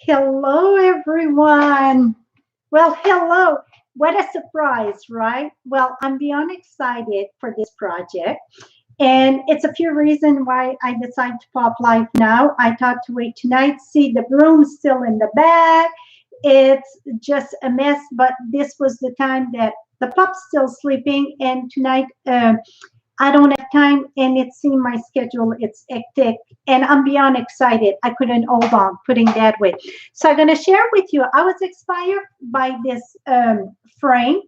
Hello, everyone. Well, hello. What a surprise, right? Well, I'm beyond excited for this project. And it's a few reasons why I decided to pop live now. I thought to wait tonight, see the room still in the back. It's just a mess, but this was the time that the pup's still sleeping. And tonight, I don't have time, and it's in my schedule. It's hectic, and I'm beyond excited. I couldn't hold on, putting that way. So I'm going to share with you. I was inspired by this frame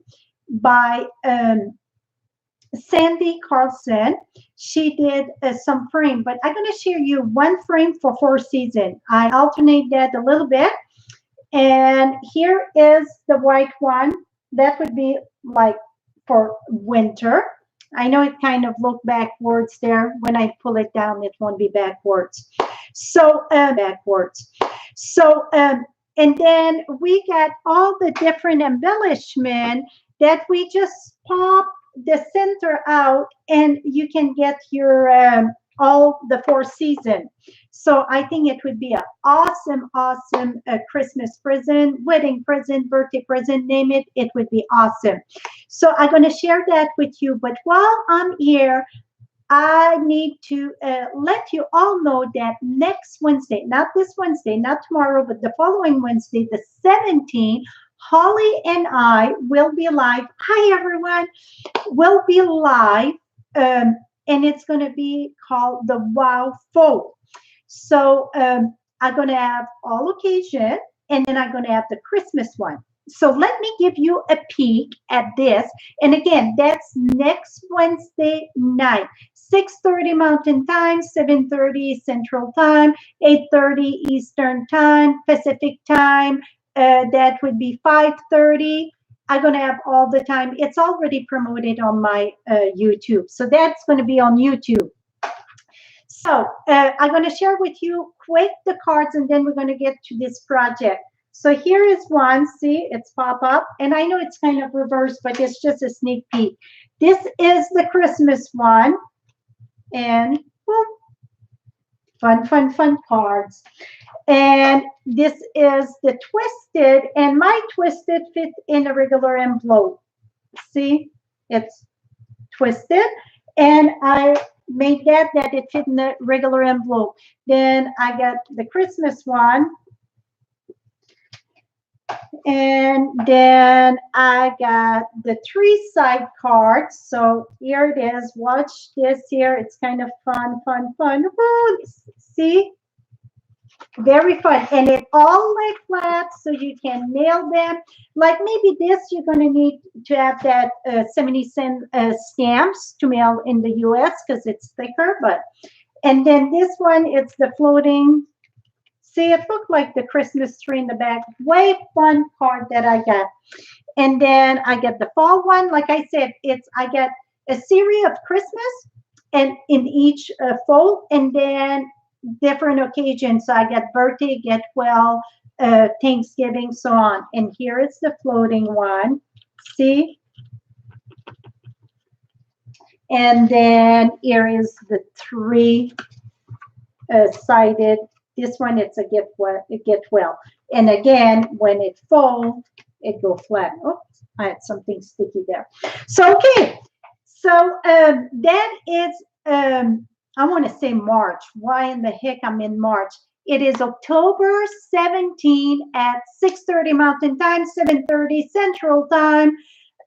by Sandy Carlson. She did some frame, but I'm going to share you one frame for 4 seasons. I alternate that a little bit, and here is the white one. That would be like for winter. I know it kind of looked backwards there. When I pull it down, it won't be backwards. So backwards. So and then we got all the different embellishment that we just pop the center out, and you can get your all the 4 seasons. So I think it would be an awesome, awesome Christmas present, wedding present, birthday present, name it. It would be awesome. So I'm going to share that with you. But while I'm here, I need to let you all know that next Wednesday, not this Wednesday, not tomorrow, but the following Wednesday, the 17th, Holly and I will be live. Hi, everyone. We'll be live, and it's going to be called the Wow Folk. So I'm going to have all occasion, and then I'm going to have the Christmas one. So let me give you a peek at this. And again, that's next Wednesday night, 6:30 Mountain Time, 7:30 Central Time, 8:30 Eastern Time, Pacific Time. That would be 5:30. I'm going to have all the time. It's already promoted on my YouTube. So that's going to be on YouTube. So I'm going to share with you quick the cards, and then we're going to get to this project. So here is one. See, it's pop up. And I know it's kind of reversed, but it's just a sneak peek. This is the Christmas one. And boom, fun, fun, fun cards. And this is the twisted. And my twisted fit in a regular envelope. See, it's twisted. And I made that it fit in the regular envelope. Then I got the Christmas one. And then I got the 3 side cards. So here it is. Watch this here. It's kind of fun, fun, fun. Woo! See? Very fun. And it all lay flat so you can nail them. Like maybe this, you're going to need to have that 70-cent stamps to mail in the US because it's thicker. And then this one, it's the floating. See, it looked like the Christmas tree in the back. Way fun card that I got. And then I get the fall one. Like I said, I get a series of Christmas and in each fold, and then different occasions. So I get birthday, get well, Thanksgiving, so on. And here is the floating one. See? And then here is the 3-sided. This one, it's a get well. And again, when it folds, it go flat. Oops, I had something sticky there. So, okay. So that is, I want to say March. Why in the heck I'm in March? It is October 17 at 6:30 Mountain Time, 7:30 Central Time,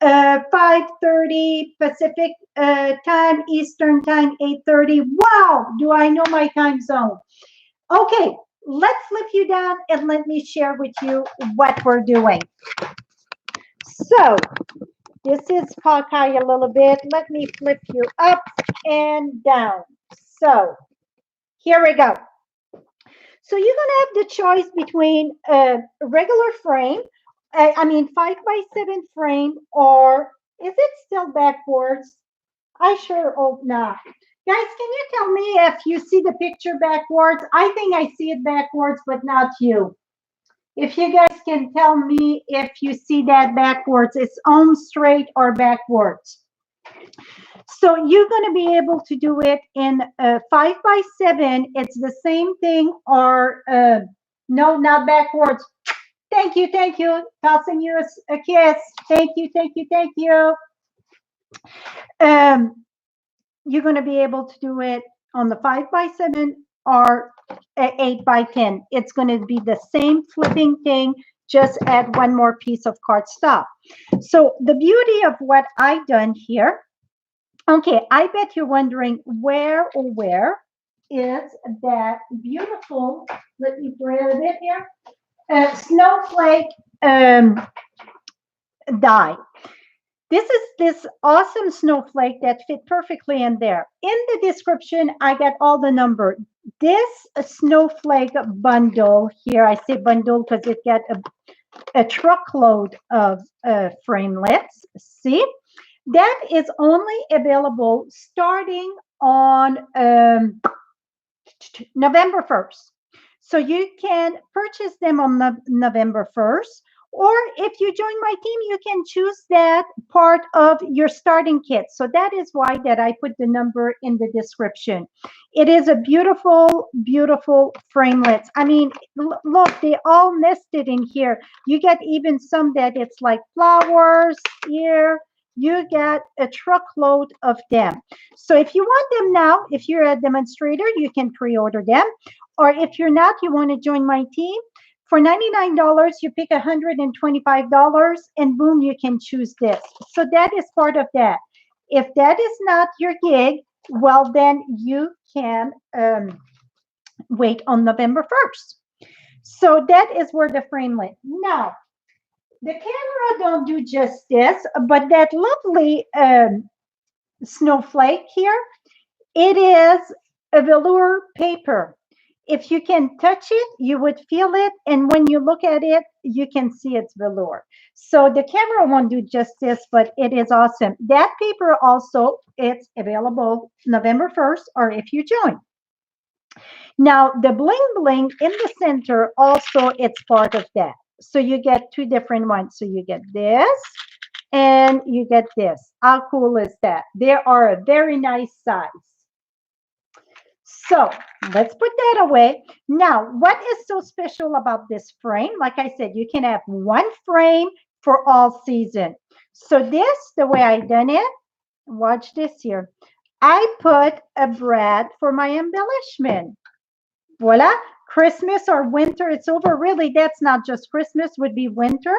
5:30 Pacific Time, Eastern Time, 8:30. Wow, do I know my time zone? Okay, let's flip you down and let me share with you what we're doing. So this is Hawkeye a little bit. Let me flip you up and down. So here we go. So you're going to have the choice between a regular frame, 5x7 frame, or is it still backwards? I sure hope not. Guys, can you tell me if you see the picture backwards? I think I see it backwards, but not you. If you guys can tell me if you see that backwards, it's on straight or backwards. So you're going to be able to do it in 5x7. It's the same thing, or No, not backwards. Thank you, thank you. Tossing you a kiss. Thank you, thank you, thank you. Um, you're going to be able to do it on the 5x7 or 8x10. It's going to be the same flipping thing, just add one more piece of cardstock. So the beauty of what I've done here, okay, I bet you're wondering where is that beautiful, let me grab it here, snowflake die. This is this awesome snowflake that fit perfectly in there. In the description, I got all the number. This snowflake bundle here, I say bundle because it got a truckload of framelits. See, that is only available starting on November 1st. So you can purchase them on November 1st. Or if you join my team, you can choose that part of your starting kit. So that is why that I put the number in the description. It is a beautiful, beautiful framelits. I mean, look, they all nested in here. You get even some that it's like flowers here. You get a truckload of them. So if you want them now, if you're a demonstrator, you can pre-order them. Or if you're not, you want to join my team, for $99, you pick $125 and boom, you can choose this. So that is part of that. If that is not your gig, well, then you can wait on November 1st. So that is where the frame went. Now, the camera don't do just this, but that lovely snowflake here, it is a velour paper. If you can touch it, you would feel it. And when you look at it, you can see it's velour. So the camera won't do justice, but it is awesome. That paper also, it's available November 1st, or if you join. Now, the bling bling in the center, also, it's part of that. So you get two different ones. So you get this and you get this. How cool is that? They are a very nice size. So let's put that away. Now, what is so special about this frame? Like I said, you can have one frame for all season. So this, the way I done it, watch this here. I put a brad for my embellishment. Voila, Christmas or winter, it's over. Really, that's not just Christmas, would be winter.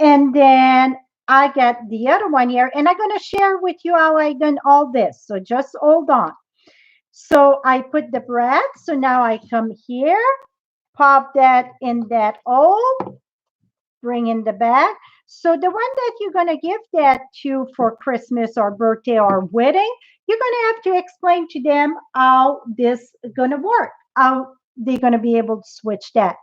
And then I got the other one here, and I'm going to share with you how I done all this. So just hold on. So I put the brad. So now I come here, pop that in that hole, bring in the bag. So the one that you're going to give that to for Christmas or birthday or wedding, you're going to have to explain to them how this is going to work, how they're going to be able to switch that.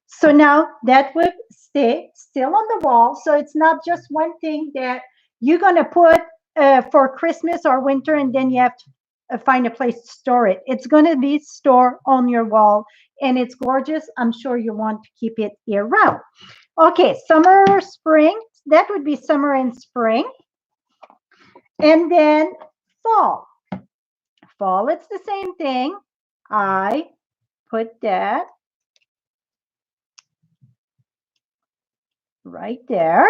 So now that would stay still on the wall. So it's not just one thing that you're going to put for Christmas or winter, and then you have to find a place to store it. It's going to be stored on your wall, and it's gorgeous. I'm sure you want to keep it year round. Okay, summer or spring, that would be summer and spring. And then fall. Fall, it's the same thing. I put that right there.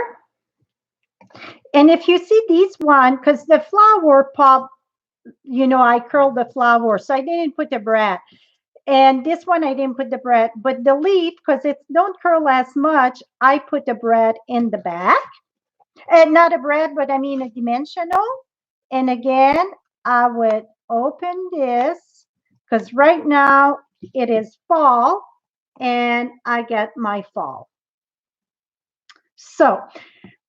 And if you see these one, because the flower pop, you know, I curled the flower, so I didn't put the brad. And this one I didn't put the brad, but the leaf, because it don't curl as much, I put the brad in the back. And not a brad, but I mean a dimensional. And again, I would open this, because right now it is fall, and I get my fall. So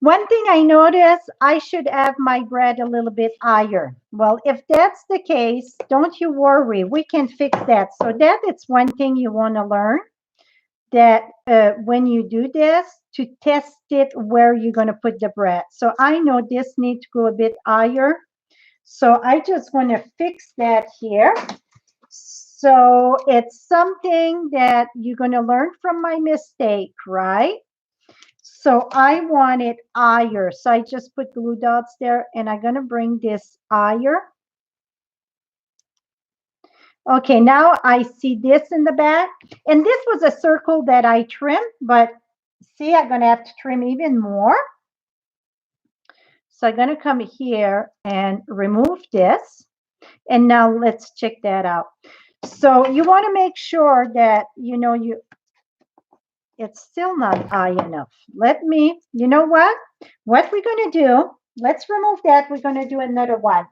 one thing I noticed, I should have my bread a little bit higher. Well, if that's the case, don't you worry. We can fix that. So that it's one thing you want to learn, that when you do this, to test it where you're going to put the bread. So I know this needs to go a bit higher. So I just want to fix that here. So it's something that you're going to learn from my mistake, right? So I want it higher. So I just put glue dots there, and I'm going to bring this higher. Okay, now I see this in the back. And this was a circle that I trimmed, but see, I'm going to have to trim even more. So I'm going to come here and remove this. And now let's check that out. So you want to make sure that, it's still not high enough. You know what? What we're going to do, let's remove that. We're going to do another one.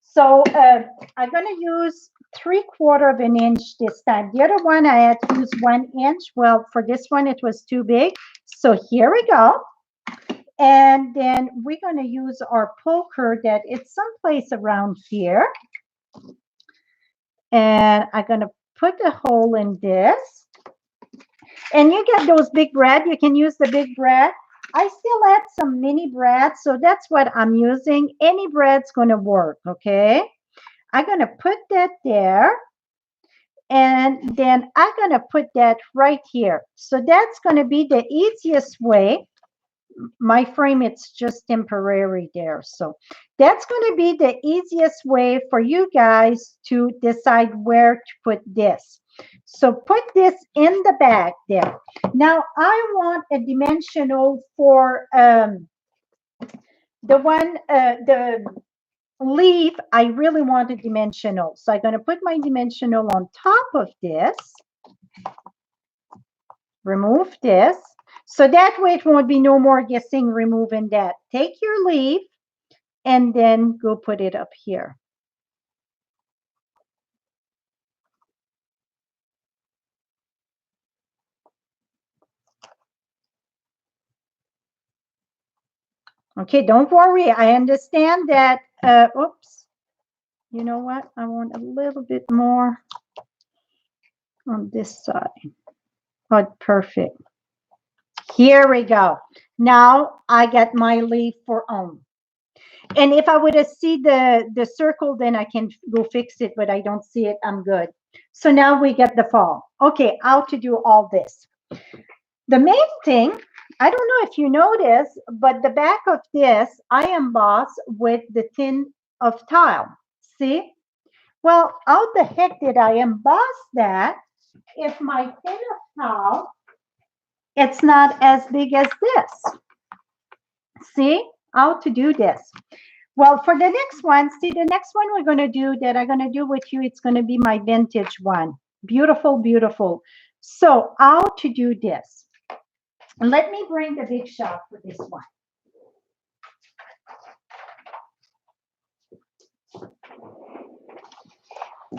So I'm going to use 3/4 of an inch this time. The other one I had to use 1 inch. Well, for this one, it was too big. So here we go. And then we're going to use our poker that it's someplace around here. And I'm going to put a hole in this. And you get those big brad. You can use the big brad. I still had some mini brads, so that's what I'm using. Any brad's going to work, okay? I'm going to put that there. And then I'm going to put that right here. So that's going to be the easiest way. My frame, it's just temporary there. So that's going to be the easiest way for you guys to decide where to put this. So put this in the bag there. Now I want a dimensional for the leaf. I really want a dimensional. So I'm going to put my dimensional on top of this. Remove this. So that way it won't be no more guessing removing that. Take your leaf and then go put it up here. Okay, don't worry. I understand that. Oops. You know what? I want a little bit more on this side. Oh, perfect. Here we go. Now I get my leaf for on. And if I would have seen the circle, then I can go fix it, but I don't see it. I'm good. So now we get the fall. Okay, how to do all this. The main thing, I don't know if you notice, but the back of this, I emboss with the tin of tile. See? Well, how the heck did I emboss that if my tin of tile, it's not as big as this? See how to do this? Well, for the next one, see, the next one we're going to do that I'm going to do with you, it's going to be my vintage one. Beautiful, beautiful. So how to do this? Let me bring the big shot for this one.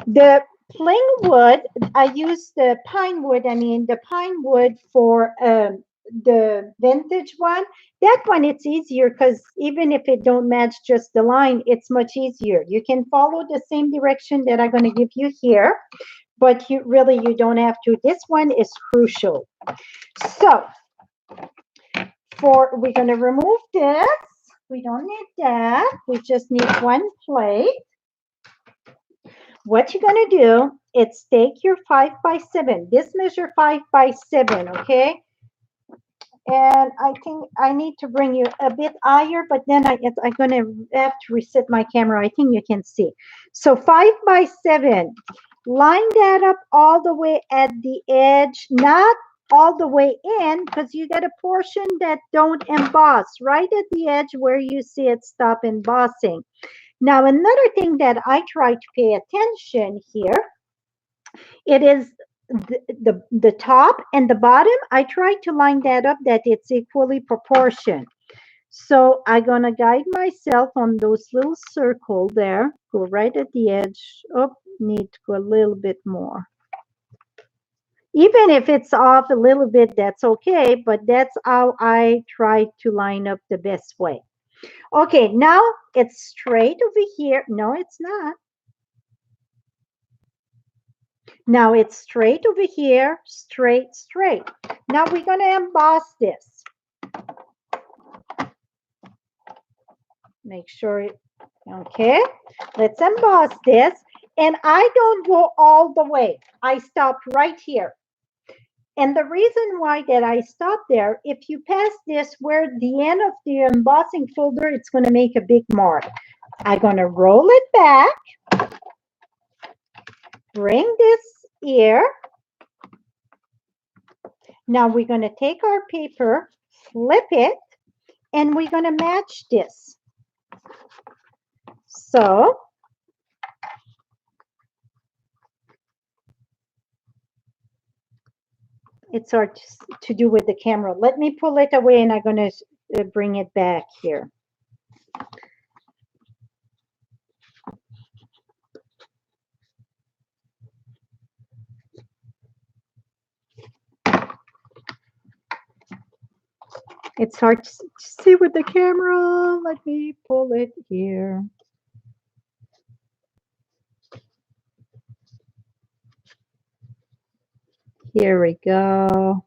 The plain wood, I use the pine wood. The pine wood for the vintage one. That one, it's easier because even if it don't match just the line, it's much easier. You can follow the same direction that I'm going to give you here, but you don't have to. This one is crucial. So we're going to remove this. We don't need that. We just need one plate. What you're going to do is take your 5x7. This measure 5x7, okay? And I think I need to bring you a bit higher, but then I'm going to have to reset my camera. I think you can see. So 5x7. Line that up all the way at the edge, not all the way in, because you got a portion that don't emboss right at the edge where you see it stop embossing. Now, another thing that I try to pay attention here, it is the top and the bottom. I try to line that up that it's equally proportioned. So I'm going to guide myself on those little circles there. Go right at the edge. Oh, need to go a little bit more. Even if it's off a little bit, that's okay, but that's how I try to line up the best way. Okay, now it's straight over here. No, it's not. Now it's straight over here, straight, straight. Now we're going to emboss this. Make sure it, okay. Let's emboss this. And I don't go all the way. I stop right here. And the reason why that I stop there, if you pass this where the end of the embossing folder, it's going to make a big mark. I'm going to roll it back. bring this here. Now we're going to take our paper, flip it, and we're going to match this. So it's hard to do with the camera. Let me pull it away and I'm going to bring it back here. It's hard to see with the camera. Let me pull it here. Here we go.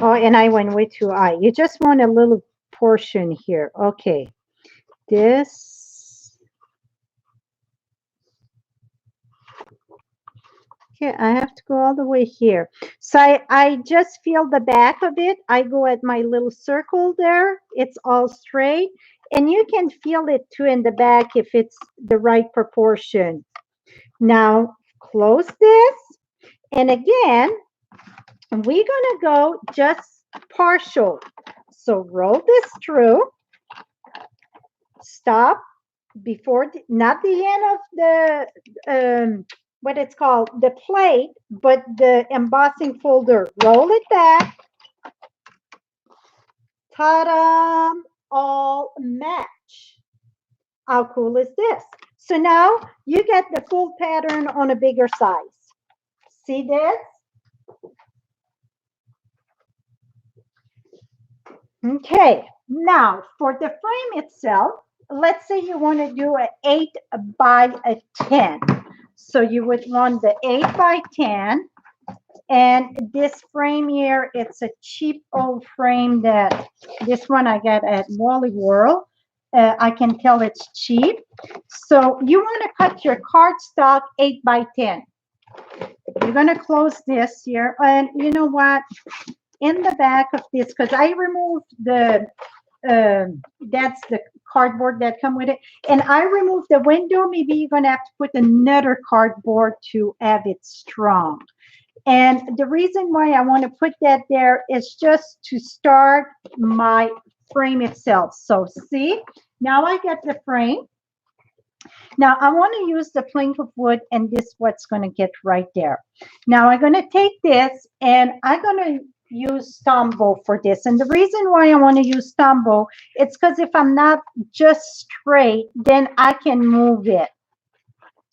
Oh, and I went way too high. You just want a little portion here. Okay. This. Here, I have to go all the way here. So I just feel the back of it. I go at my little circle there. It's all straight. And you can feel it too in the back if it's the right proportion. Now, close this. And again, we're going to go just partial. So roll this through. Stop before, not the end of the, what it's called, the plate, but the embossing folder. Roll it back. Ta-da! All match. How cool is this? So now you get the full pattern on a bigger size. See this? Okay, now for the frame itself, let's say you want to do an 8 by 10. So you would want the 8 by 10. And this frame here, it's a cheap old frame that this one I got at Wally World. I can tell it's cheap. So you want to cut your cardstock 8 by 10. You're going to close this here. And you know what? In the back of this, because I removed the, that's the cardboard that come with it. And I removed the window. Maybe you're going to have to put another cardboard to have it strong. And the reason why I want to put that there is just to start my frame itself. So see, now I get the frame. Now I want to use the plank of wood, and this is what's going to get right there. Now I'm going to take this and I'm going to use Tombow for this. And the reason why I want to use Tombow, it's because if I'm not just straight, then I can move it.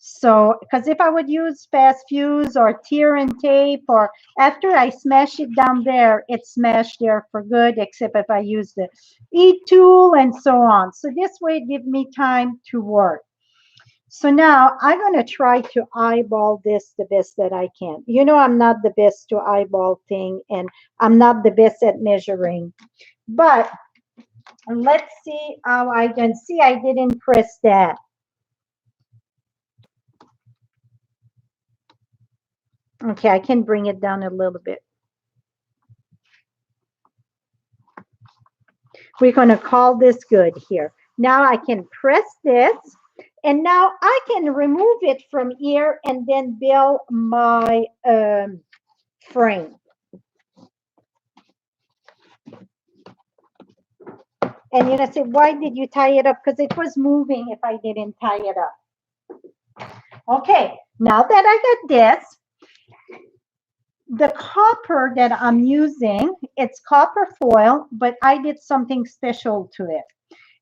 So, because if I would use fast fuse or tear and tape, or after I smash it down there, it's smashed there for good, except if I use the E-tool and so on. So this way it gives me time to work. So now I'm going to try to eyeball this the best that I can. You know, I'm not the best to eyeball thing, and I'm not the best at measuring. But let's see how I can see. I didn't press that. Okay, I can bring it down a little bit. We're going to call this good here. Now I can press this, and now I can remove it from here and then build my frame. And you're going to say, why did you tie it up? Because it was moving if I didn't tie it up. Okay, now that I got this, the copper that I'm using, it's copper foil, but I did something special to it.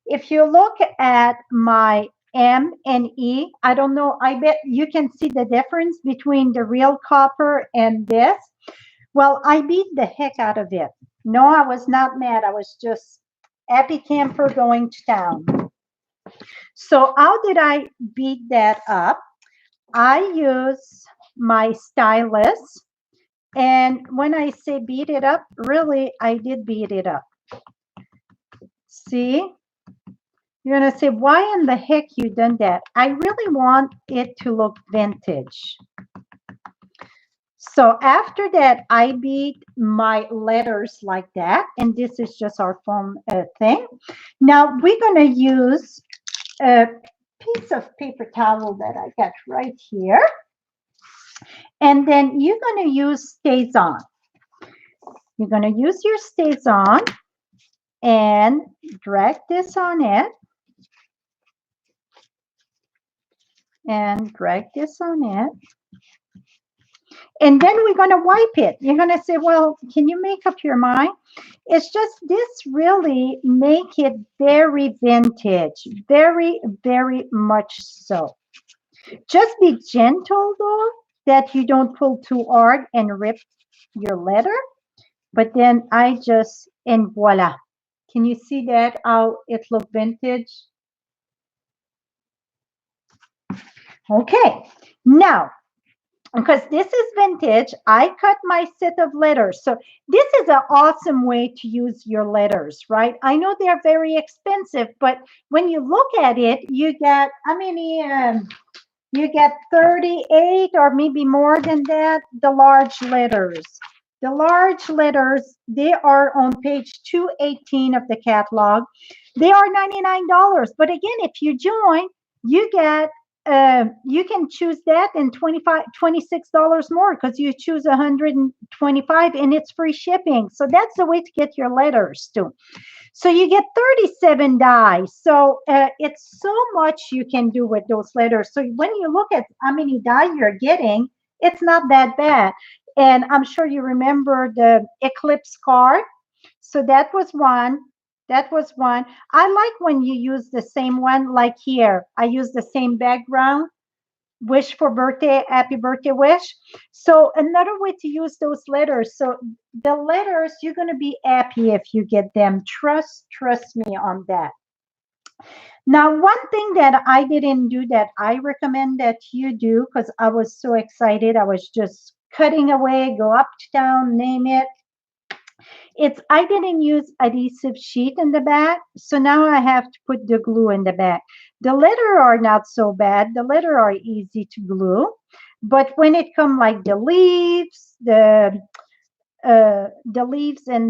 If you look at my M and E, I don't know, I bet you can see the difference between the real copper and this. Well, I beat the heck out of it. No, I was not mad. I was just happy camper going to town. So how did I beat that up? I use my stylus. And when I say beat it up, really, I did beat it up. See? You're going to say, why in the heck you done that? I really want it to look vintage. So after that, I beat my letters like that. And this is just our foam thing. Now we're going to use a piece of paper towel that I got right here. And then you're going to use StazOn. You're going to use your StazOn and drag this on it. And drag this on it. And then we're going to wipe it. You're going to say, well, can you make up your mind? It's just this really make it very vintage, very, very much so. Just be gentle though, that you don't pull too hard and rip your letter. But then I just, and voila. Can you see that, how it looked vintage? Okay, now, because this is vintage, I cut my set of letters. So this is an awesome way to use your letters, right? I know they're very expensive, but when you look at it, you get, how many, you get 38 or maybe more than that, the large letters. The large letters, they are on page 218 of the catalog. They are $99. But again, if you join, you get you can choose that and $26 more because you choose 125 and it's free shipping. So that's the way to get your letters too. So you get 37 die. So it's so much you can do with those letters. So when you look at how many die you're getting, it's not that bad. And I'm sure you remember the Eclipse card. So that was one. That was one. I like when you use the same one, like here. I use the same background. Wish for birthday, happy birthday wish. So another way to use those letters. So the letters, you're going to be happy if you get them. Trust me on that. Now, one thing that I didn't do that I recommend that you do, because I was so excited. I was just cutting away, go up to down, name it. I didn't use adhesive sheet in the back, so now I have to put the glue in the back. The letter are not so bad. The letter are easy to glue, but when it come like the leaves and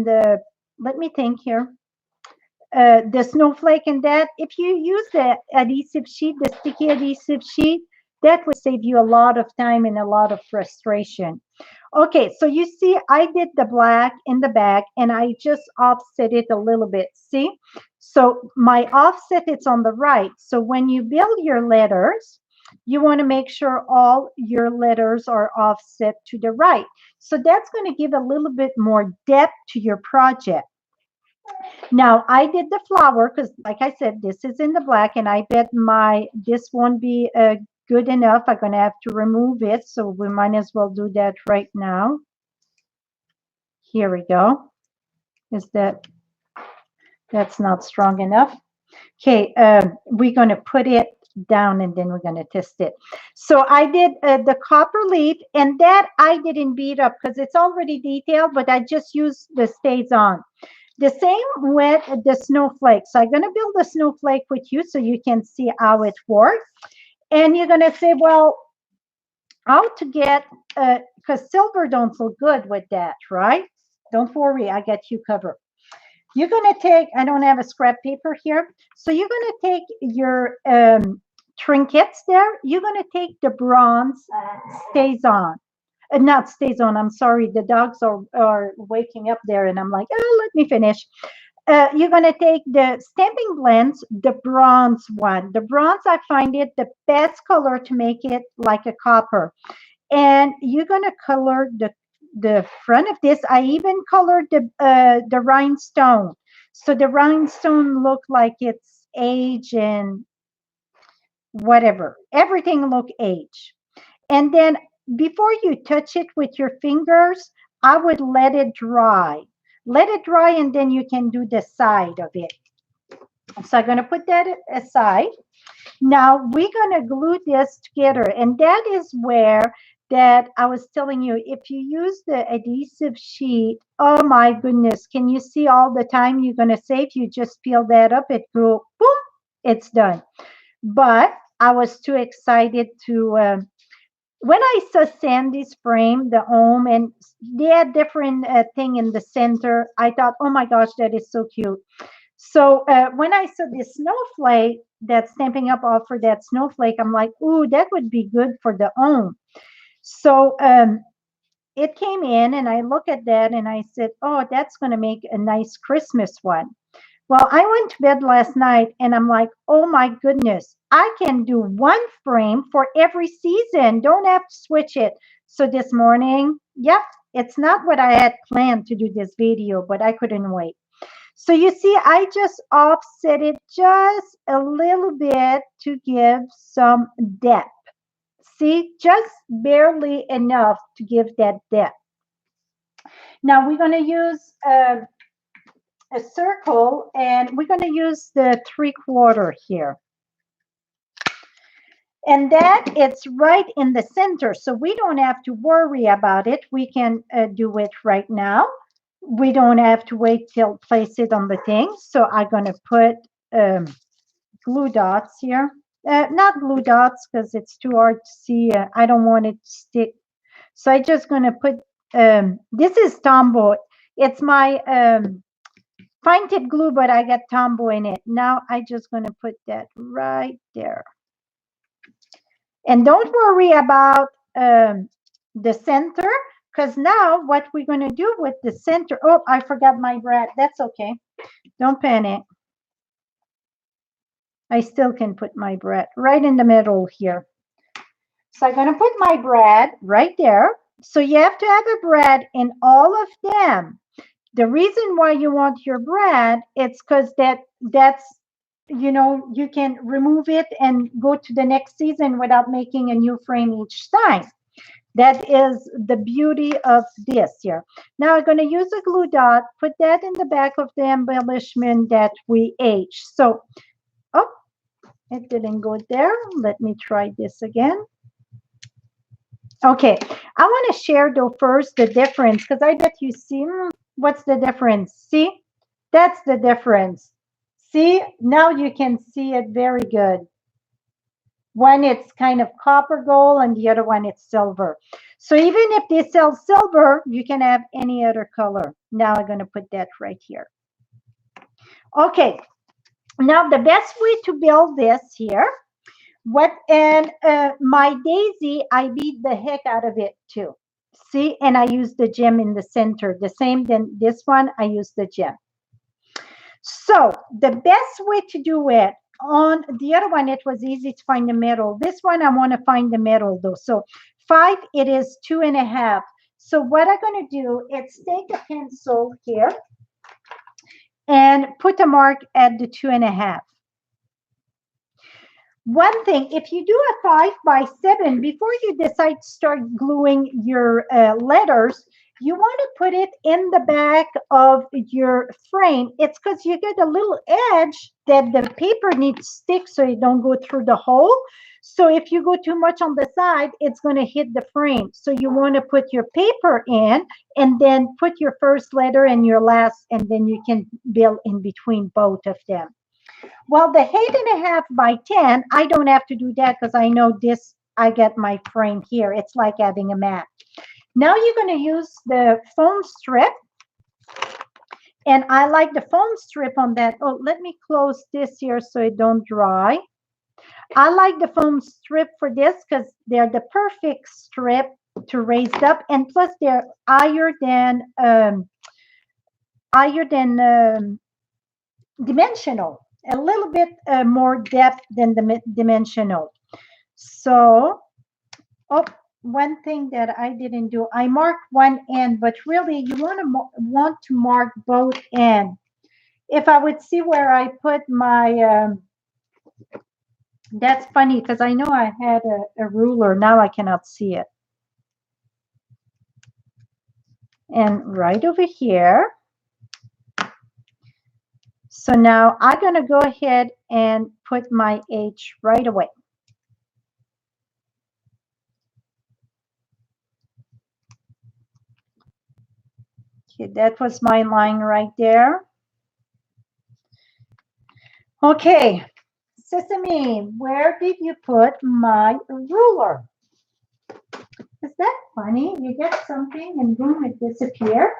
the, let me think here, the snowflake and that, if you use the adhesive sheet, the sticky adhesive sheet, that would save you a lot of time and a lot of frustration. Okay, so you see, I did the black in the back and I just offset it a little bit. See? So my offset, it's on the right. So when you build your letters, you want to make sure all your letters are offset to the right. So that's going to give a little bit more depth to your project. Now I did the flower because, like I said, this is in the black, and I bet this won't be good enough. I'm gonna have to remove it, so we might as well do that right now. Here we go. That's not strong enough? Okay, we're gonna put it down and then we're gonna test it. So I did the copper leaf, and that I didn't beat up because it's already detailed, but I just used the StazOn. The same with the snowflake. So I'm going to build a snowflake with you so you can see how it works. And you're going to say, well, how to get, because silver don't look good with that, right? Don't worry, I got you covered. You're going to take, I don't have a scrap paper here. So you're going to take your trinkets there. You're going to take the bronze StazOn. Not StazOn, I'm sorry. The dogs are waking up there and I'm like, oh, let me finish. You're going to take the stamping blends, the bronze one. The bronze, I find it the best color to make it like a copper. And you're going to color the front of this. I even colored the rhinestone. So the rhinestone look like it's age and whatever. Everything look age. And then before you touch it with your fingers, I would let it dry. Let it dry, and then you can do the side of it. So I'm going to put that aside. Now we're going to glue this together. And that is where that I was telling you, if you use the adhesive sheet, oh my goodness, can you see all the time you're going to save? You just peel that up, it go, boom, it's done. But I was too excited to when I saw Sandy's frame, the home, and they had different thing in the center, I thought, oh my gosh, that is so cute. So when I saw this snowflake that Stampin' Up offered, that snowflake, I'm like, ooh, that would be good for the home. So it came in and I look at that and I said, oh, that's going to make a nice Christmas one. Well, I went to bed last night and I'm like, oh my goodness, I can do one frame for every season. Don't have to switch it. So this morning, yep, it's not what I had planned to do this video, but I couldn't wait. So you see, I just offset it just a little bit to give some depth. See, just barely enough to give that depth. Now we're going to use a circle and we're going to use the 3/4 here. And that it's right in the center. So we don't have to worry about it. We can do it right now. We don't have to wait till place it on the thing. So I'm going to put glue dots here. Not glue dots because it's too hard to see. I don't want it to stick. So I'm just going to put, this is Tombow. It's my fine tip glue, but I got Tombow in it. Now I'm just going to put that right there. And don't worry about the center, because now what we're going to do with the center, oh, I forgot my brad. That's okay. Don't panic. I still can put my brad right in the middle here. So I'm going to put my brad right there. So you have to have a brad in all of them. The reason why you want your brad, it's because that's, you know, you can remove it and go to the next season without making a new frame each time. That is the beauty of this here. Now I'm going to use a glue dot, put that in the back of the embellishment that we aged. So, oh, it didn't go there. Let me try this again. Okay, I want to share though first the difference, because I bet you see, what's the difference? See, that's the difference. See, now you can see it very good. One it's kind of copper gold and the other one it's silver. So even if they sell silver, you can have any other color. Now I'm going to put that right here. Okay, now the best way to build this here, my daisy, I beat the heck out of it too. See, and I use the gem in the center. The same than this one, I use the gem. So the best way to do it, on the other one, it was easy to find the middle. This one, I want to find the middle though. So 5, it is 2.5. So what I'm going to do is take a pencil here and put a mark at the 2.5. One thing, if you do a 5x7, before you decide to start gluing your letters, you want to put it in the back of your frame. It's because you get a little edge that the paper needs to stick so you don't go through the hole. So if you go too much on the side, it's going to hit the frame. So you want to put your paper in and then put your first letter and your last, and then you can build in between both of them. Well, the 8.5x10, I don't have to do that because I know this, I get my frame here. It's like having a mat. Now you're going to use the foam strip. And I like the foam strip on that. Oh, let me close this here so it don't dry. I like the foam strip for this because they're the perfect strip to raise up. And plus they're higher than dimensional. A little bit more depth than the dimensional. So, oh, one thing that I didn't do, I marked one end, but really you want to mark both ends. If I would see where I put my, that's funny because I know I had a ruler. Now I cannot see it. And right over here. So now I'm going to go ahead and put my H right away. Okay, that was my line right there. Okay, Sesame, where did you put my ruler? funny. You get something and boom, it disappears.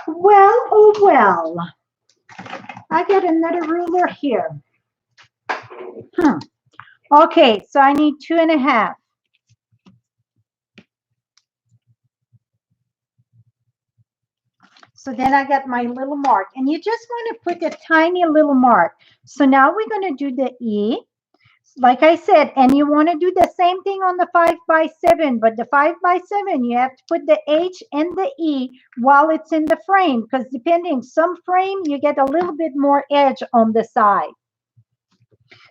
Well, oh well. I got another ruler here. Okay, so I need 2.5. So then I got my little mark. And you just want to put a tiny little mark. So now we're going to do the E. Like I said, and you want to do the same thing on the 5x7, but the 5x7, you have to put the H and the E while it's in the frame, because depending, some frame, you get a little bit more edge on the side.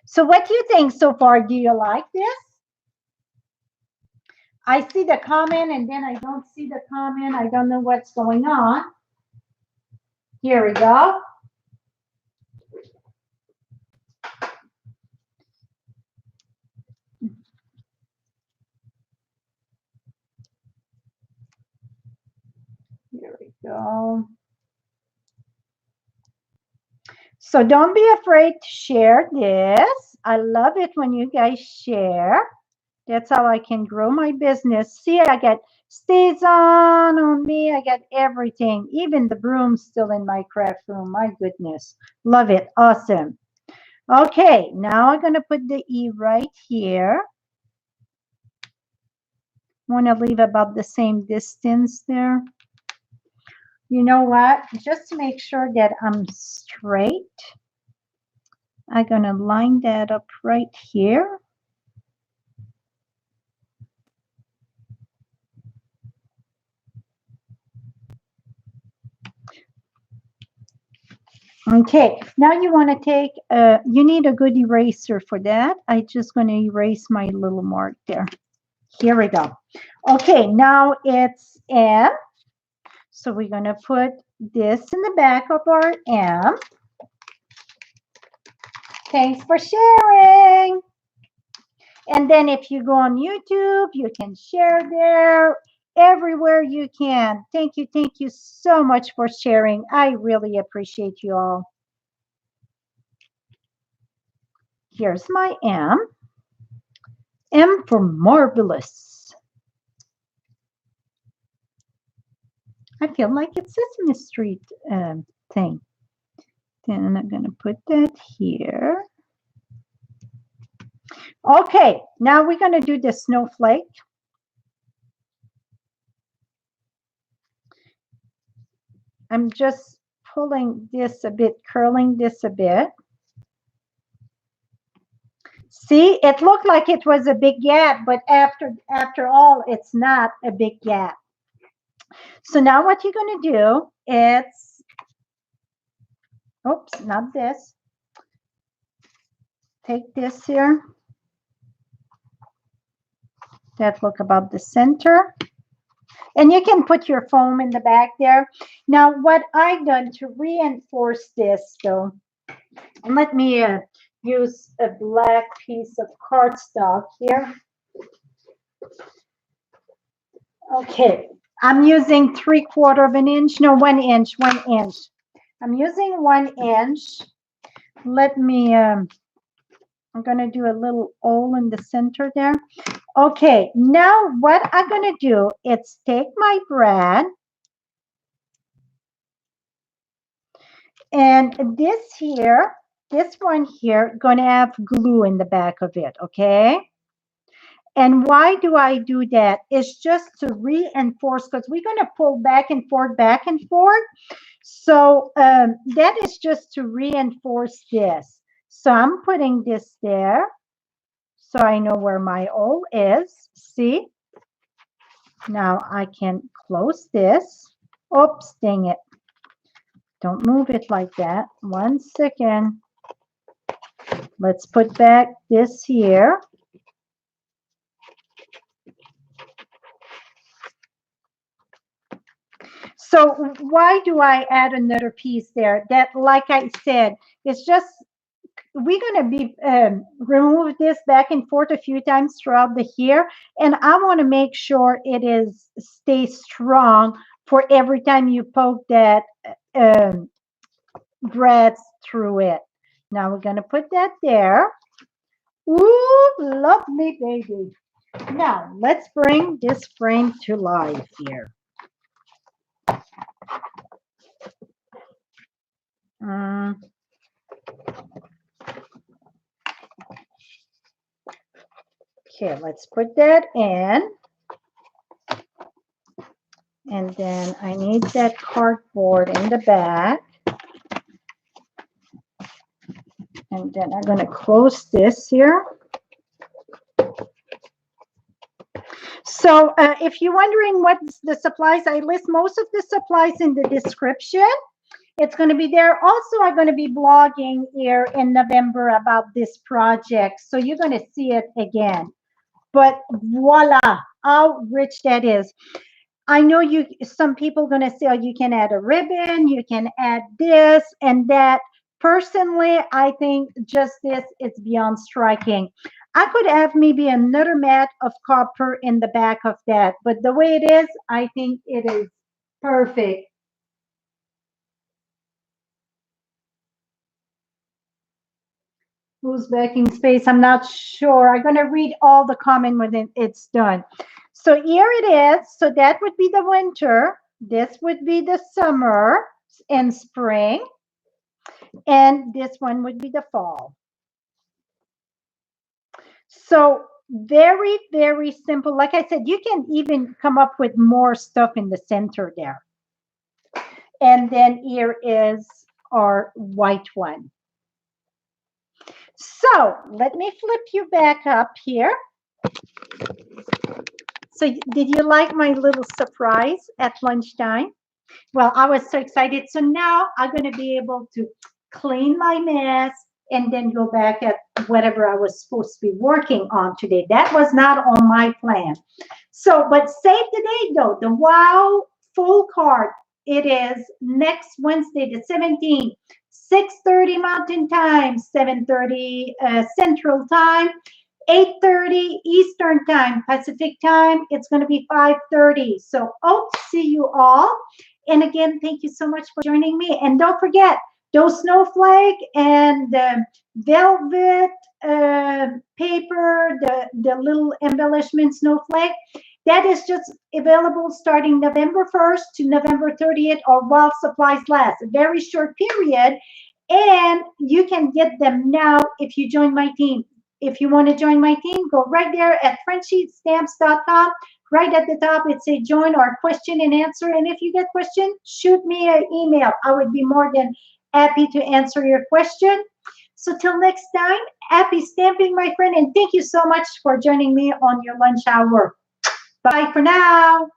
So what do you think so far? Do you like this? I see the comment and then I don't see the comment. I don't know what's going on. Here we go. Here we go. So don't be afraid to share this. I love it when you guys share. That's how I can grow my business. See, I got stays on me. I got everything. Even the broom's still in my craft room. My goodness. Love it. Awesome. Okay, now I'm going to put the E right here. Want to leave about the same distance there. You know what? Just to make sure that I'm straight, I'm going to line that up right here. Okay, now you want to take, you need a good eraser for that. I'm just going to erase my little mark there. Here we go. Okay, now it's M. So we're going to put this in the back of our M. Thanks for sharing. And then if you go on YouTube, you can share there everywhere you can. Thank you so much for sharing. I really appreciate you all. Here's my M. M for marvelous. I feel like it's Sesame Street thing. Then I'm going to put that here. Okay, now we're going to do the snowflake. I'm just pulling this a bit, curling this a bit. See, it looked like it was a big gap, but after all, it's not a big gap. So now what you're going to do is, oops, not this. Take this here. That look about the center. And you can put your foam in the back there. Now, what I've done to reinforce this, though, and let me use a black piece of cardstock here. Okay, I'm using 3/4 of an inch, no, 1 inch, 1 inch. I'm using 1 inch. Let me, I'm going to do a little hole in the center there. Okay, now what I'm going to do is take my brad and this here, this one here, going to have glue in the back of it, okay? And why do I do that? It's just to reinforce, because we're going to pull back and forth, back and forth. So that is just to reinforce this. So I'm putting this there. So I know where my hole is. See? Now I can close this. Oops, dang it. Don't move it like that. 1 second. Let's put back this here. So why do I add another piece there? That, like I said, it's just, we're going to be remove this back and forth a few times throughout the year, and I want to make sure it is stay strong for every time you poke that bread through it. Now we're going to put that there. Ooh, lovely baby. Now, let's bring this frame to life here. Okay, let's put that in. And then I need that cardboard in the back. And then I'm going to close this here. So if you're wondering what's the supplies, I list most of the supplies in the description. It's going to be there. Also, I'm going to be blogging here in November about this project. So you're going to see it again. But voila, how rich that is. I know some people are going to say, oh, you can add a ribbon, you can add this and that. Personally, I think just this is beyond striking. I could have maybe another mat of copper in the back of that, but the way it is, I think it is perfect. Who's backing space? I'm not sure. I'm going to read all the comment when it's done. So here it is. So that would be the winter. This would be the summer and spring. And this one would be the fall. So very, very simple. Like I said, you can even come up with more stuff in the center there. And then here is our white one. So let me flip you back up here. So did you like my little surprise at lunchtime? Well, I was so excited. So now I'm going to be able to clean my mess and then go back at whatever I was supposed to be working on today. That was not on my plan. So, but save the date though. The WOW full card. It is next Wednesday, the 17th, 6:30 Mountain Time, 7:30 Central Time, 8:30 Eastern Time, Pacific Time. It's going to be 5:30. So, see you all. And again, thank you so much for joining me. And don't forget, those snowflake and the velvet paper, the little embellishment snowflake, that is just available starting November 1st to November 30th or while supplies last. A very short period. And you can get them now if you join my team. If you want to join my team, go right there at FrenchieStamps.com. Right at the top, it says join or question and answer. And if you get question, shoot me an email. I would be more than happy to answer your question. So till next time, happy stamping, my friend. And thank you so much for joining me on your lunch hour. Bye for now.